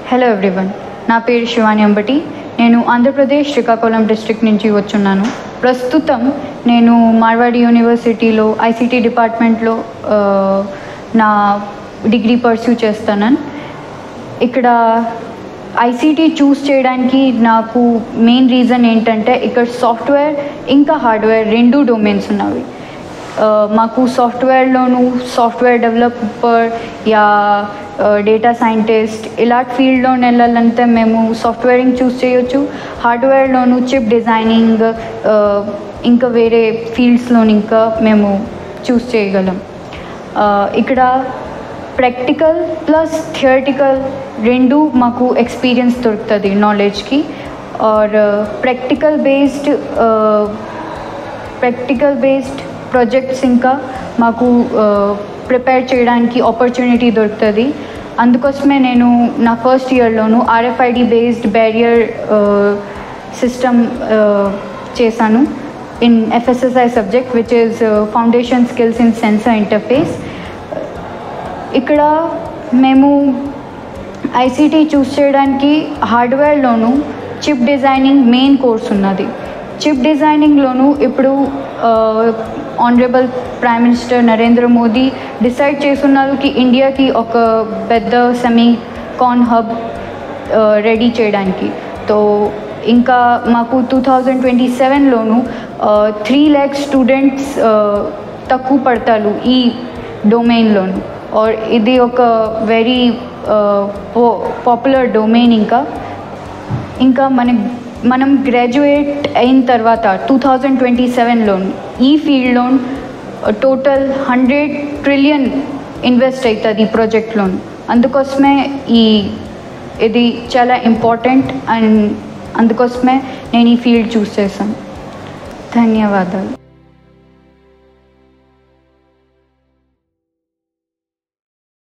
Hello everyone, నా పేరు శివాని అంబటి. నేను ఆంధ్రప్రదేశ్ శ్రీకాకుళం డిస్ట్రిక్ట్ నుంచి వచ్చున్నాను. ప్రస్తుతం నేను మార్వాడి యూనివర్సిటీలో ఐసీటీ డిపార్ట్మెంట్లో నా డిగ్రీ పర్స్యూ చేస్తున్నాను. ఇక్కడ ఐసీటీ చూస్ చేయడానికి నాకు మెయిన్ రీజన్ ఏంటంటే ఇక్కడ సాఫ్ట్వేర్ ఇంకా హార్డ్వేర్ రెండు డొమైన్స్ ఉన్నవి. మాకు సాఫ్ట్వేర్లోను సాఫ్ట్వేర్ డెవలపర్ యా డేటా సైంటిస్ట్ ఇలాంటి ఫీల్డ్లో వెళ్ళాలంటే మేము సాఫ్ట్వేరింగ్ చూస్ చేయొచ్చు. హార్డ్వేర్లోను చిప్ డిజైనింగ్ ఇంకా వేరే ఫీల్డ్స్లోని ఇంకా మేము చూస్ చేయగలం. ఇక్కడ ప్రాక్టికల్ ప్లస్ థియరిటికల్ రెండు మాకు ఎక్స్పీరియన్స్ దొరుకుతుంది నాలెడ్జ్కి. और प्रैक्टिकल बेस्ड ప్రాజెక్ట్స్ ఇంకా మాకు ప్రిపేర్ చేయడానికి ఆపర్చునిటీ దొరుకుతుంది. అందుకోసమే నేను నా ఫస్ట్ ఇయర్లోను RFID బేస్డ్ బ్యారియర్ సిస్టమ్ చేశాను in FSSI subject which is foundation skills in sensor interface. ఇక్కడ మేము ఐసీటీ చూస్ చేయడానికి హార్డ్వేర్లోను చిప్ డిజైనింగ్ మెయిన్ కోర్స్ ఉన్నది. చిప్ డిజైనింగ్లోను ఇప్పుడు honourable prime minister Narendra Modi decide చేస్తున్నారు కి ఇండియాకి ఒక పెద్ద సెమీకాన్ హబ్ రెడీ చేయడానికి. తో ఇంకా మాకు 2027లోను 3 lakh స్టూడెంట్స్ తక్కువ పడతారు ఈ డొమైన్లోను. और ఇది ఒక వెరీ పాపులర్ డొమైన్. ఇంకా మనం గ్రాడ్యుయేట్ అయిన తర్వాత 2027లో ఈ ఫీల్డ్లో టోటల్ 100 trillion ఇన్వెస్ట్ అవుతుంది ఈ ప్రాజెక్ట్లో. అందుకోసమే ఇది చాలా ఇంపార్టెంట్ అండ్ అందుకోసమే నేను ఈ ఫీల్డ్ చూస్ చేశాను. ధన్యవాదాలు.